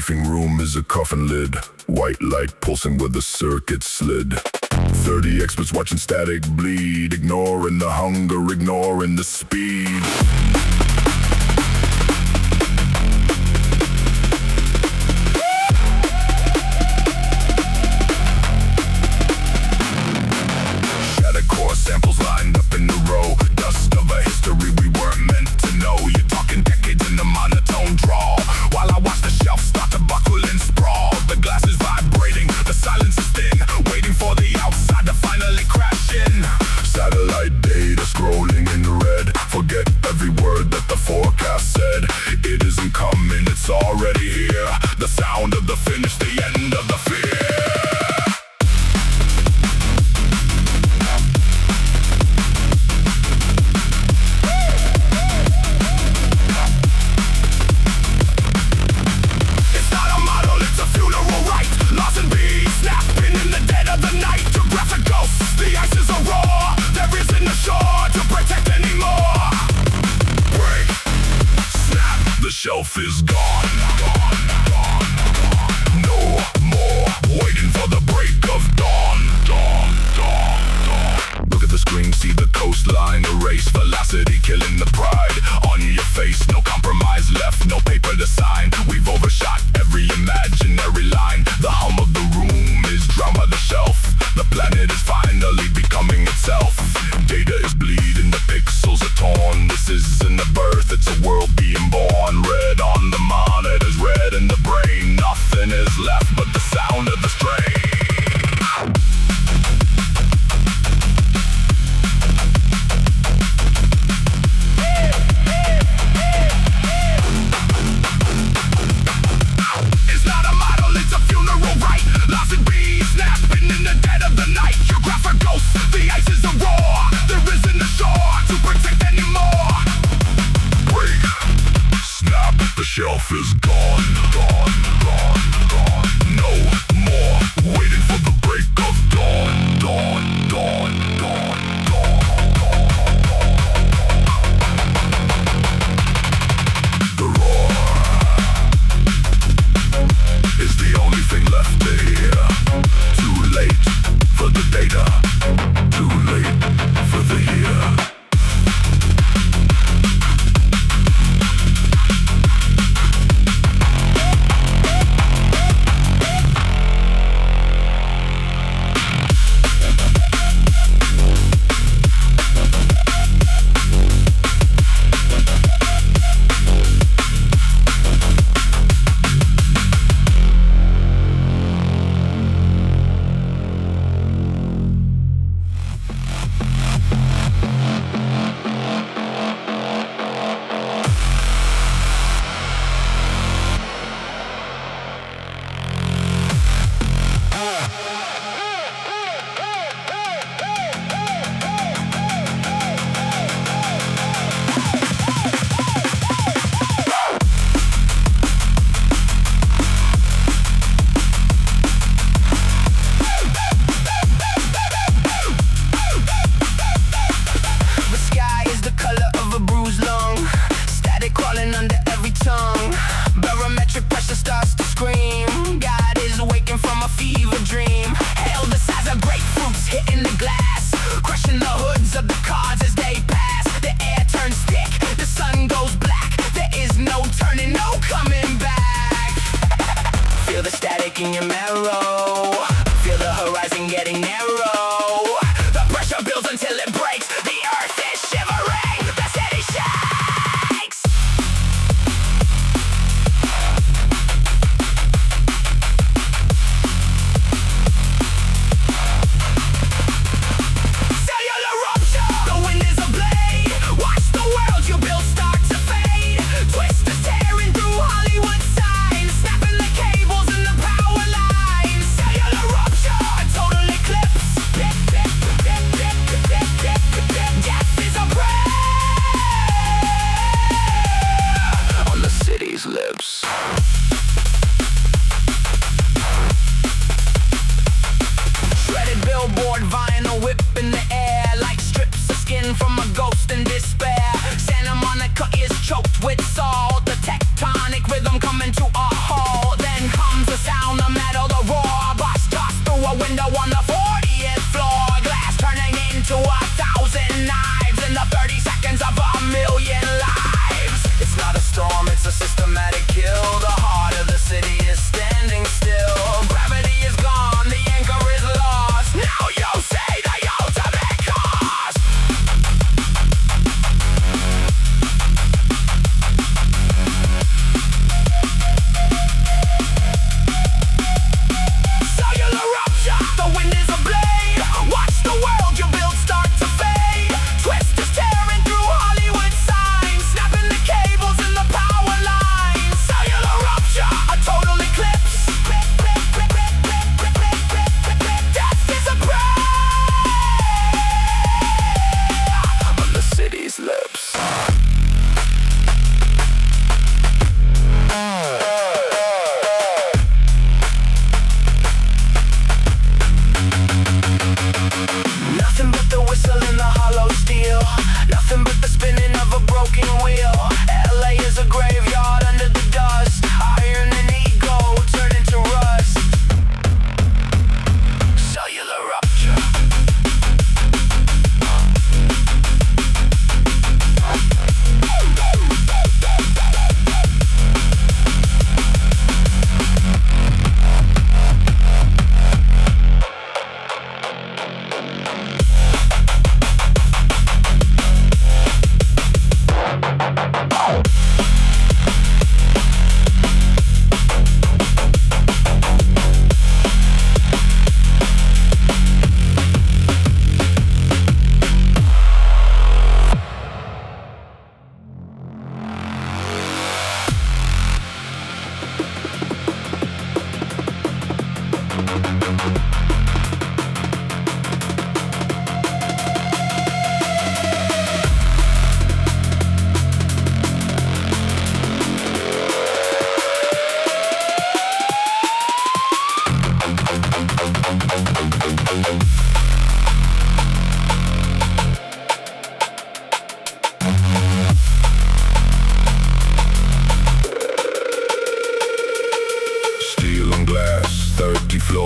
briefing room is a coffin lid, white light pulsing where the circuit slid. 30 experts watching static bleed, ignoring the hunger, ignoring the speed. Shattered core samples lined up in a row, dust of a history we weren't meant to know. You're talking decades in a monotone draw, while I watch the shelf start to buckle and sprawl. The glass is vibrating, the silence is thin, waiting for the outside to finally crash in. Satellite data scrolling in red, forget every word that the forecast said. It isn't coming, it's already here. The sound of the finish, the end of the fear. Larsen B, snapping in the dead of the night to graph a ghost. The ice is a roar, there isn't a shore to protect anymore. Break, snap, the shelf is gone. No more waiting for the break of dawn. Look at the screen, see the coastline erase. Velocity killing the pride on your face. No compromise left, no paper to sign. We've overshot every imaginary line. The hum of the room is drowned by the shelf. The planet is finally becoming itself. Data is bleeding, the pixels are torn. This isn't a birth, it's a world being born. Red on the monitors, red in the brain. Nothing is left but the sound of the strain. Larsen B, snapping in the dead of the night. You graph a ghost, the ice is a roar. There isn't a shore to protect anymore. Break, snap, the shelf is gone. No more waiting for the break of dawn. The roar is the only thing left to hear. Too late for the data, too late for the year. In your marrow, feel the horizon getting narrow. The pressure builds until it breaks. The earth is shivering, the city shakes. Cellular rupture, the wind is ablaze. Watch the world you build start to fade. Twisters tearing through Hollywood signs, snapping the cables and the power lines. Cellular rupture, a total eclipse. Death is a prayer on the city's lips. Shredded billboard, vinyl whip in the air, like strips of skin from a ghost in despair. Santa Monica is choked with salt, the tectonic rhythm coming to a halt. Then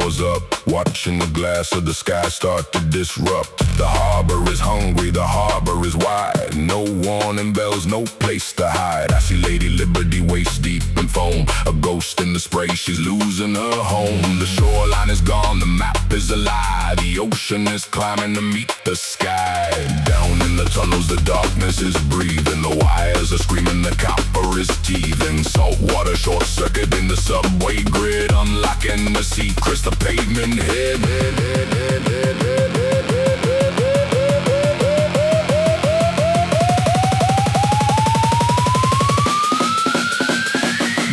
doors up, watching the glass of the sky start to disrupt. The harbor is hungry, the harbor is wide. No warning bells, no place to hide. I see Lady Liberty waist deep in foam, a ghost in the spray, she's losing her home. The shoreline is gone, the map is alive. The ocean is climbing to meet the sky. Down in the tunnels, the darkness is breathing. The wires are screaming, the copper is teething. Salt water short-circuiting the subway grid, unlocking the secrets, the pavement hid.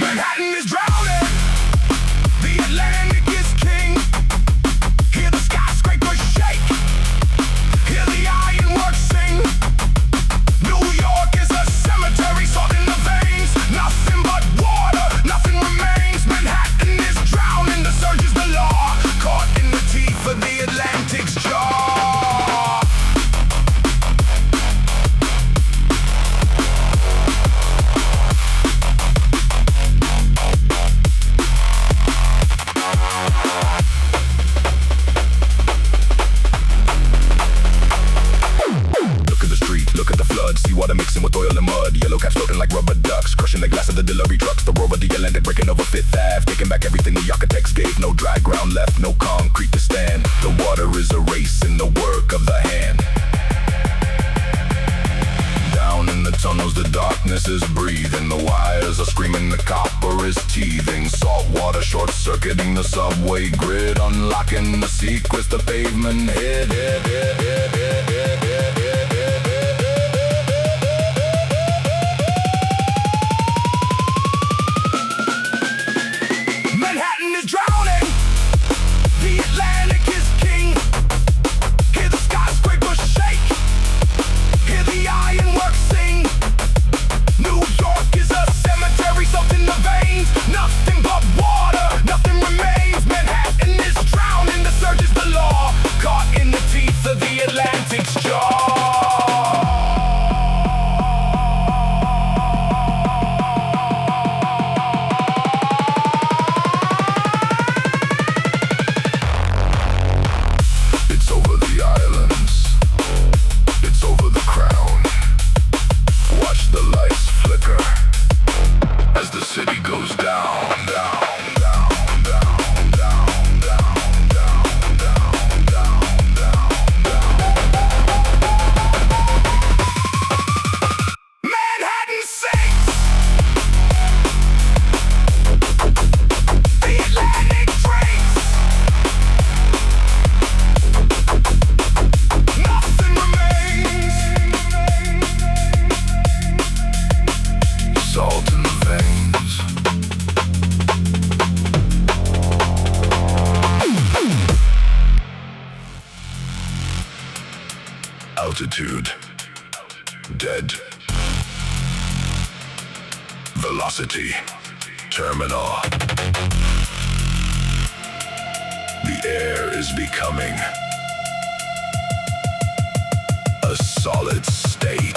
Manhattan is drowning, the Atlantic is king. Hear the skyscrapers shake, hear the ironworks sing. New York is a cemetery, salt in the veins. Nothing but water, nothing remains. Manhattan is drowning, the surge is the law, caught in the teeth of the Atlantic's jaw. Look at the street, look at the flood, see water mixing with oil and mud. Yellow caps floating like rubber ducks, crushing the glass of the delivery trucks. The roar of the Atlantic breaking over Fifth Ave, taking back everything the architects gave. No dry ground left, no concrete to stand. The water is erasing the work of the hand. Down in the tunnels, the darkness is breathing. The wires are screaming, the copper is teething. Salt water short-circuiting the subway grid, unlocking the secrets, the pavement hid. Manhattan is drowning, the Atlantic is king. Hear the skyscrapers shake, hear the ironworks sing. New York is a cemetery, salt in the veins. Nothing but water, nothing remains. Manhattan is drowning, the surge is the law, caught in the teeth of the Atlantic's jaw. It's over the islands, it's over the crown. Watch the lights flicker as the city goes down, down, down, down, down, down, down, down, down, down, down. Manhattan sinks, the Atlantic drinks. Nothing remains. Salt in the veins. Altitude. Dead. Velocity. Terminal. The air is becoming a solid state.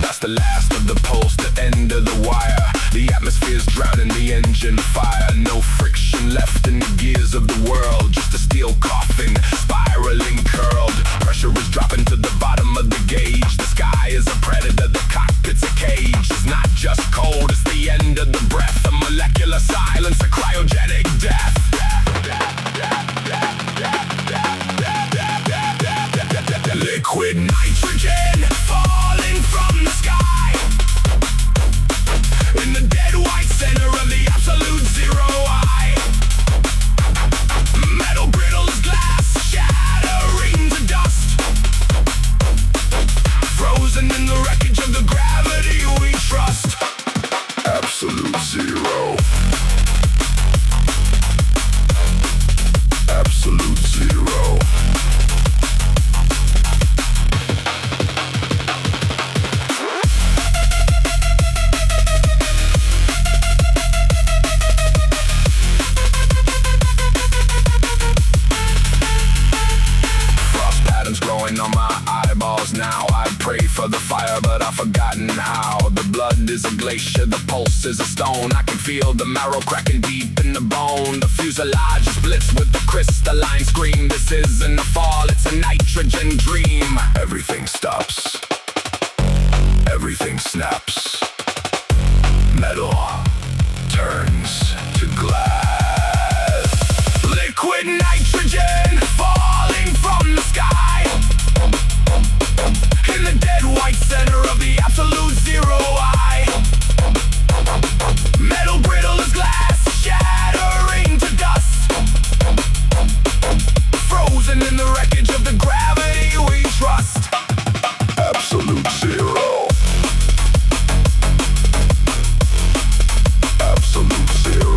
That's the last of the pulse, the end of the wire. The atmosphere's drowning the engine fire. No friction left in the gears of the world, just a steel coffin, spiraling curled. Pressure is dropping to the bottom of the gauge. The sky is a predator, the cockpit's a cage. It's not but I've forgotten how. The blood is a glacier, the pulse is a stone. I can feel the marrow cracking deep in the bone. The fuselage splits with the crystalline scream. This isn't a fall, it's a nitrogen dream. Everything stops. Everything snaps. Metal turns to glass. Liquid nitrogen falling from the sky. In the dead white center of the absolute zero eye. Metal brittle as glass, shattering to dust. Frozen in the wreckage of the gravity we trust. Absolute zero. Absolute zero.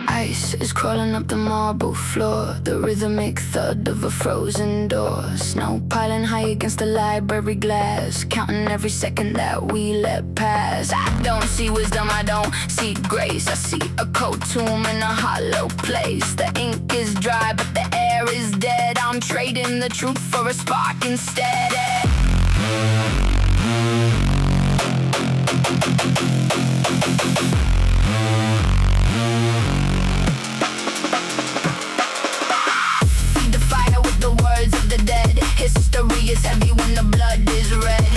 Ice is crawling up the marble floor, the rhythmic thud of a frozen door. Snow piling high against the library glass, counting every second that we let pass. I don't see wisdom, I don't see grace. I see a cold tomb in a hollow place. The ink is dry, but the air is dead. I'm trading the truth for a spark instead. History is heavy when the blood is red.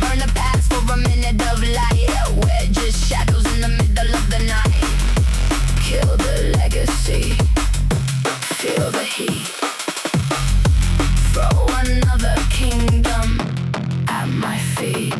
Burn the past for a minute of light. We're just shadows in the middle of the night. Kill the legacy. Feel the heat. Throw another kingdom at my feet.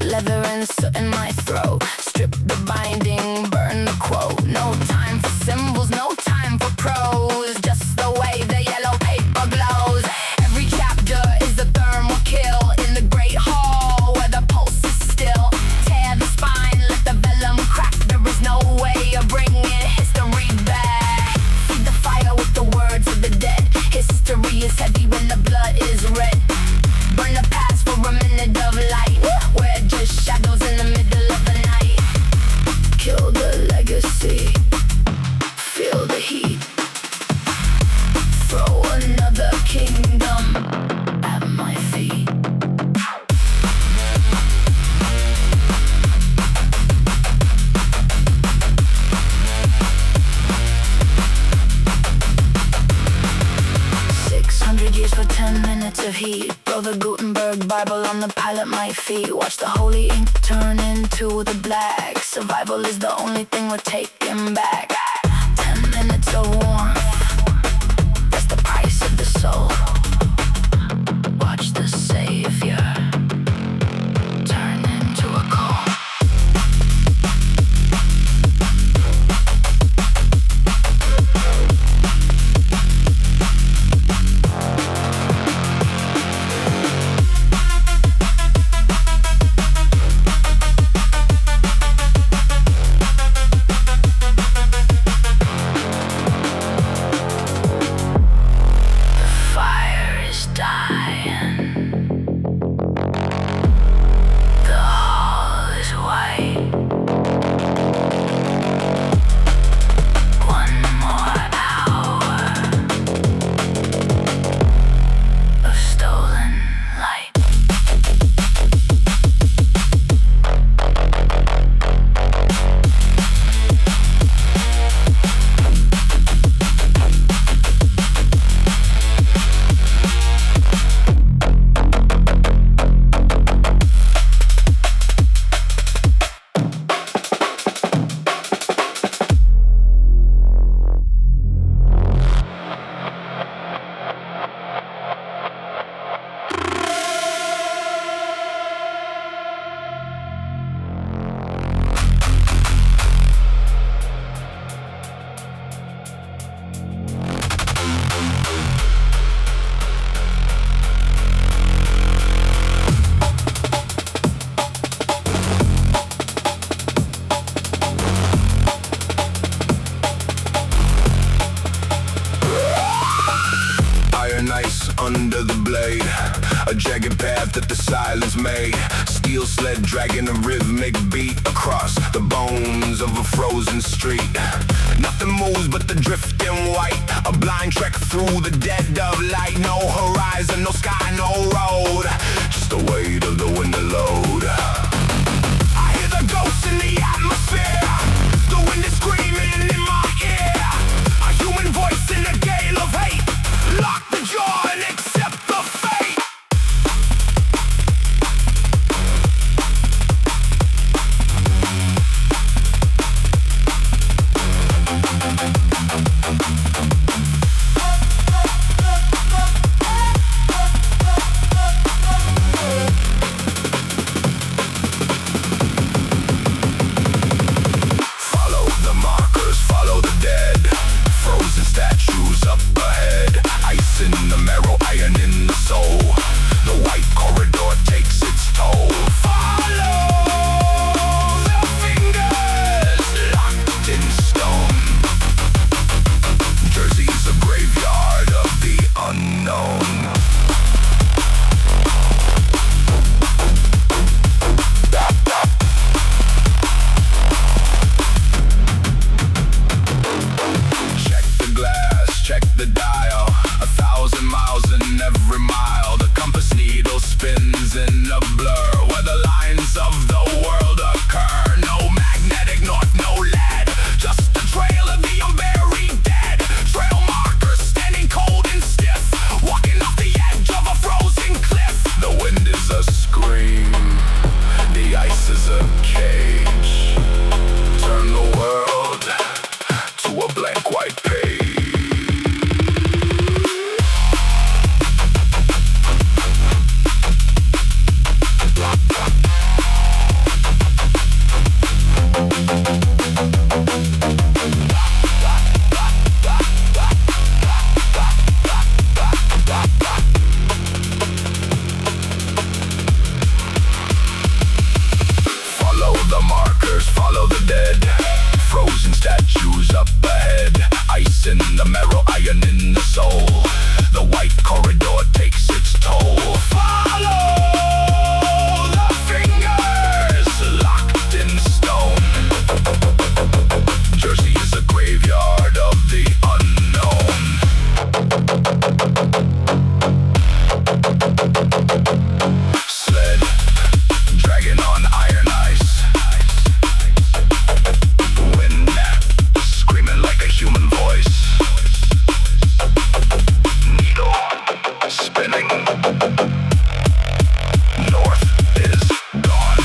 Leather and soot in my throat. Strip the binding, burn the quote. No time for symbols, no time for prose. Just the way the yellow paper glows. Every chapter is a thermal kill in the great hall where the pulse is still. Tear the spine, let the vellum crack. There is no way of bringing history back. Feed the fire with the words of the dead. History is heavy when the blood is red. Burn the past for a minute of light. We're just shadows in the middle of the night. Kill the legacy. Feel the heat. Throw another kingdom at my feet. 600 years for 10 minutes of heat. Throw the Gutenberg Bible on the pile at my feet. Watch the holy ink turn into the black. Survival is the only thing we're taking back. 10 minutes of warmth, that's the price of the soul. Watch the savior turn into a coal. under the blade. A jagged path that the silence made. Steel sled dragging a rhythmic beat across the bones of a frozen street. Nothing moves but the drifting white. A blind trek through the dead of light. No horizon, no sky, no road. Just the weight of the winter load. I hear the ghosts in the atmosphere. The wind is screaming in my ear. A human voice in a gale of hate. Lock the jaw and accept the fate. Follow the markers, follow the dead. Frozen statues up ahead. Ice in the marrow, iron in the soul. The white corridor takes its toll. Follow the fingers locked in stone. Jersey's a graveyard of the unknown. Check the glass, check the dial. 1,000 miles in every mile. The compass needle spins in a blur where the lines of the world occur. No magnetic north, no lead. Just the trail of the unburied dead. Trail markers standing cold and stiff. Walking off the edge of a frozen cliff. The wind is a scream. The ice is a cage. Turn the world to a blank white page. Follow the markers, follow the dead. Frozen statues up ahead. Ice in the marrow, iron in the soul. The white corridor takes its toll. Follow the fingers locked in stone. Jersey is a graveyard of the unknown. Sled dragging on iron ice. Wind screaming like a human voice. Needle spinning. North is gone.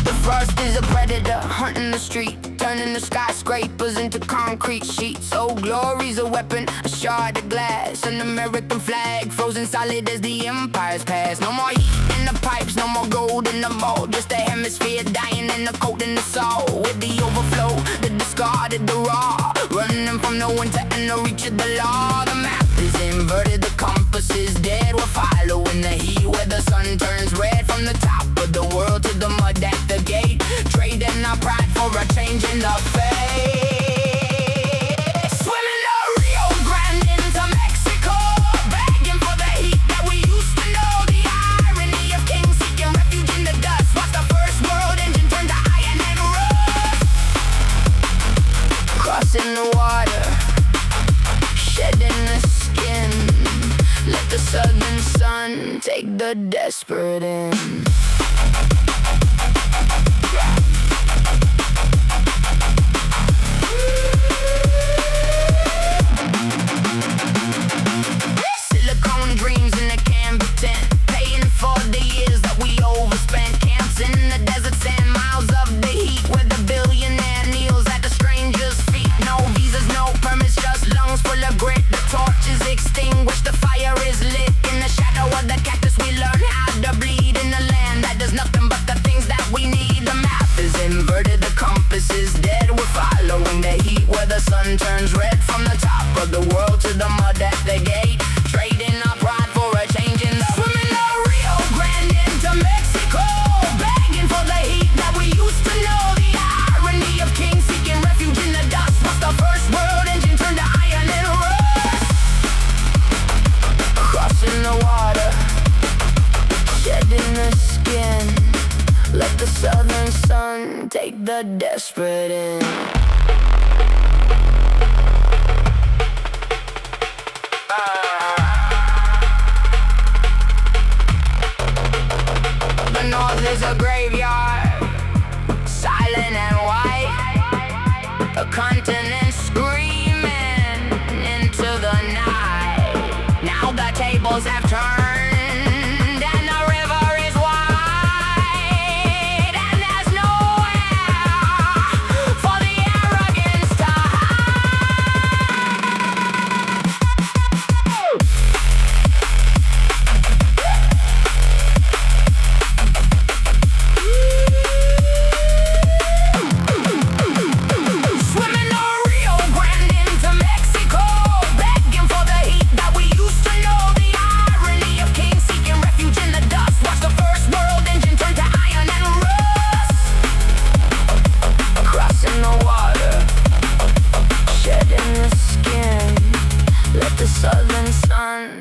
The frost is a predator hunting the street, turning the skyscrapers into concrete sheets. Oh, glory's a weapon, a shard of glass, an American flag frozen solid as the empire's past. No more heat in the pipes, no more gold in the mold. Just a hemisphere dying in the cold and the soul. With the overflow, the discarded, the raw, running from the winter and the reach of the law. The map is inverted, the compass is dead. We're following the heat where the sun turns red. From the top of the world to the mud at the gate, trading our pride for a change in the fate. Swimming the Rio Grande into Mexico, begging for the heat that we used to know. The irony of kings seeking refuge in the dust. Watch the first world engine turn to iron and rust. Crossing the water, shedding the skin. Let the southern sun take the desperate in. Silicone dreams in a canvas tent, paying for the years that we overspent. Camps in the desert sand, miles of the heat where the billions is dead. We're following the heat where the sun turns red. From the top of the world to the mud at the gate, trading our pride for a change in the swimming the Rio Grande into Mexico, begging for the heat that we used to know. The irony of kings seeking refuge in the dust. Once the first world engine turned to iron and rust, crossing the water, shedding the skin. Let the southern sun take the desperate in. The north is a graveyard, silent and white. A continent screaming into the night. Now the tables have turned.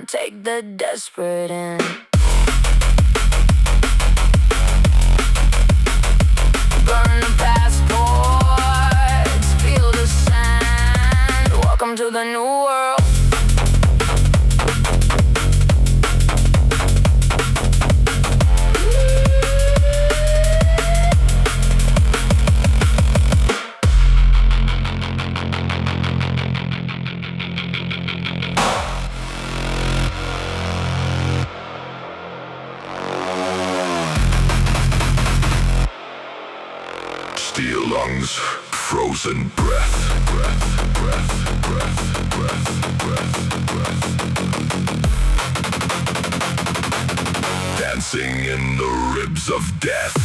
Take the desperate in. Burn the passports, feel the sand. Welcome to the new world. Steel lungs, frozen breath, breath, breath, breath, breath, breath, breath. Dancing in the ribs of death.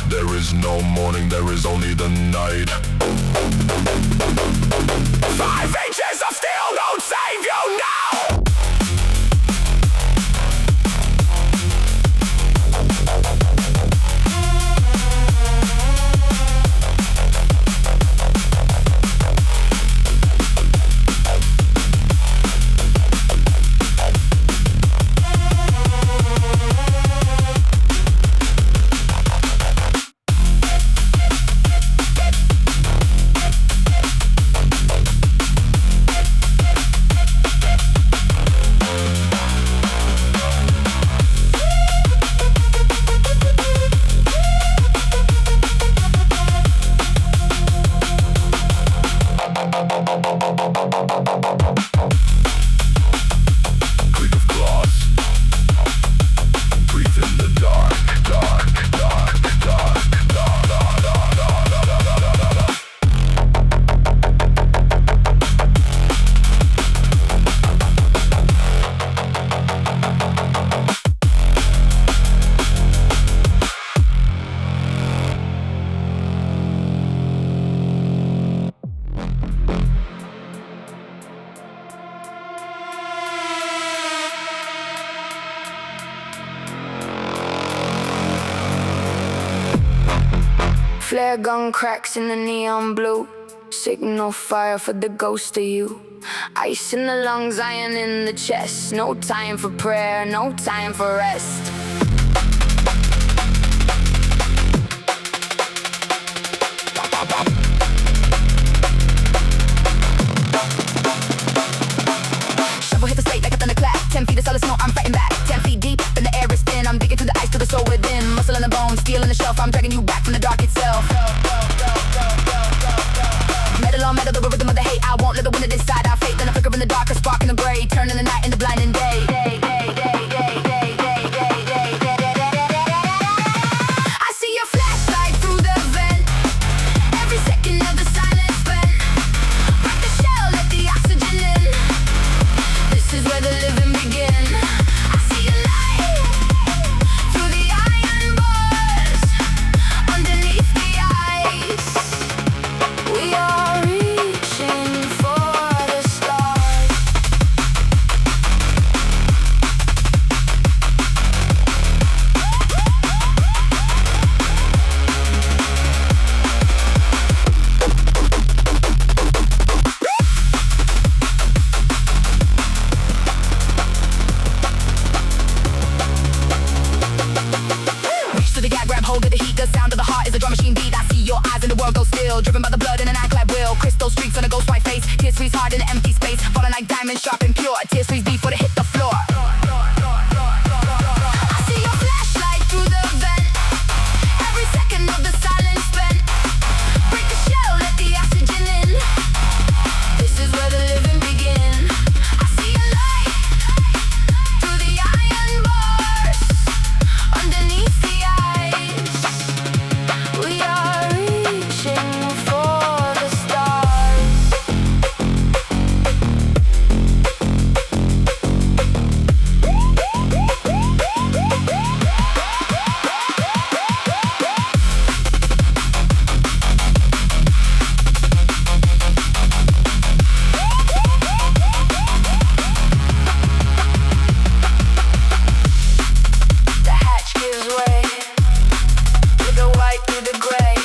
There is no morning, there is only the night. 5 inches of steel don't save you now! Flare gun cracks in the neon blue. Signal fire for the ghost of you. Ice in the lungs, iron in the chest. No time for prayer, no time for rest. Shovel hit the slate like a thunderclap. 10 feet of solid snow, I'm fighting back. 10 feet deep, and the air is thin. I'm digging through the ice to the soul within. Muscle in the bones, steel in the shelf. I'm dragging you back from the dark itself. Metal on metal, the rhythm of the hate. I won't let the winner decide our fate. Then a flicker in the dark, a spark in the gray. Turning the night into blinding day. I see your flashlight through the vent. Every second of the silence spent. Break the shell, let the oxygen in. This is where the living begin. I see your light through the iron bars. Underneath the ice, we are reaching for the stars. Reach to the gap, grab hold of the heat. The sound of the heart is a drum machine beat. I see your eyes and the world go still. Driven by the blood in an ironclad will. Crystal streaks on a ghost white face. Tears freeze hard in an empty space. Falling like diamonds, sharp and pure. Tears freeze before they hit the floor. I see your flashlight through the vent. Every second of the silence spent. Break the shell, let the oxygen in. This is where the living begin. I see your light through the iron bars. Underneath the ice, we are reaching for the stars. The hatch gives way, with the white through the gray.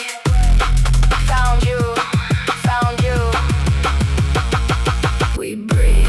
Found you, found you. We breathe.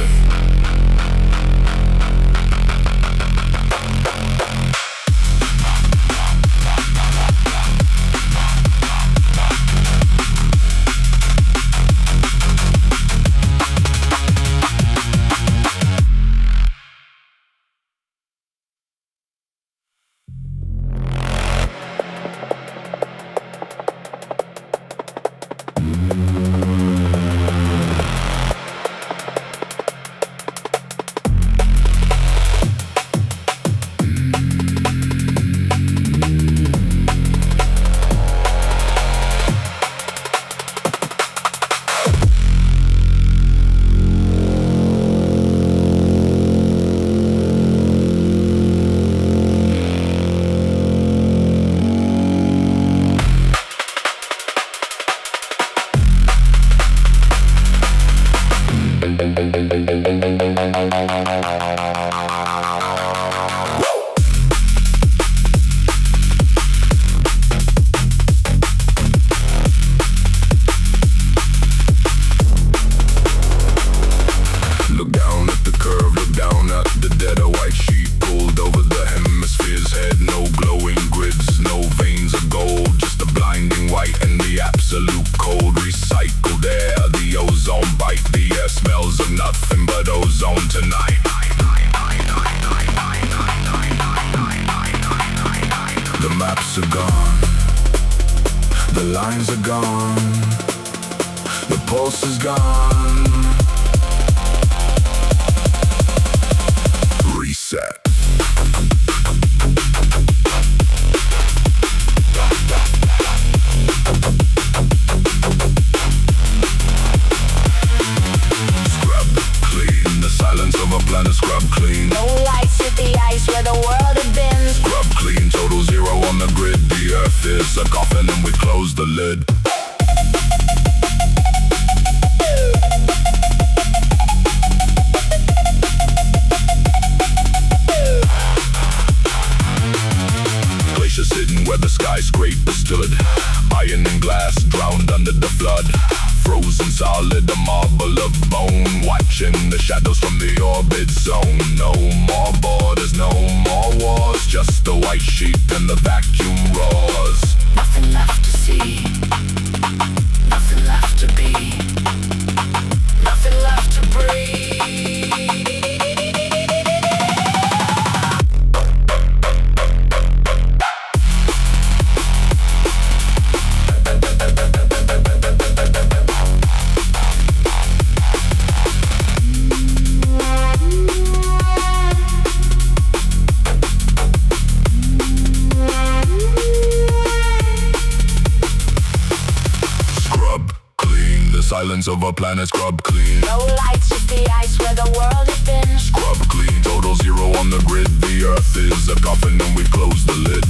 Look down at the curve, look down at the dead. A white sheet pulled over the hemisphere's head. No glowing grids, no veins of gold. Just the blinding white and the absolute cold. Recycled air, the ozone bite. The air smells of nothing but ozone tonight. The maps are gone, the lines are gone, the pulse is gone. Reset. Scrub clean, the silence of a planet. Scrub clean. No lights at the ice where the world had been. Scrub clean, total zero on the grid. The earth is a coffin and we close the lid. Glacier sitting where the skyscraper stood. Ironing solid, a marble of bone, watching the shadows from the orbit zone. No more borders, no more wars, just the white sheet and the vacuum roars. Nothing left to see, nothing left to be, nothing left to breathe. Silence of a planet, scrub clean. No lights, just the ice where the world has been. Scrub clean, total zero on the grid. The earth is a coffin and we've closed the lid.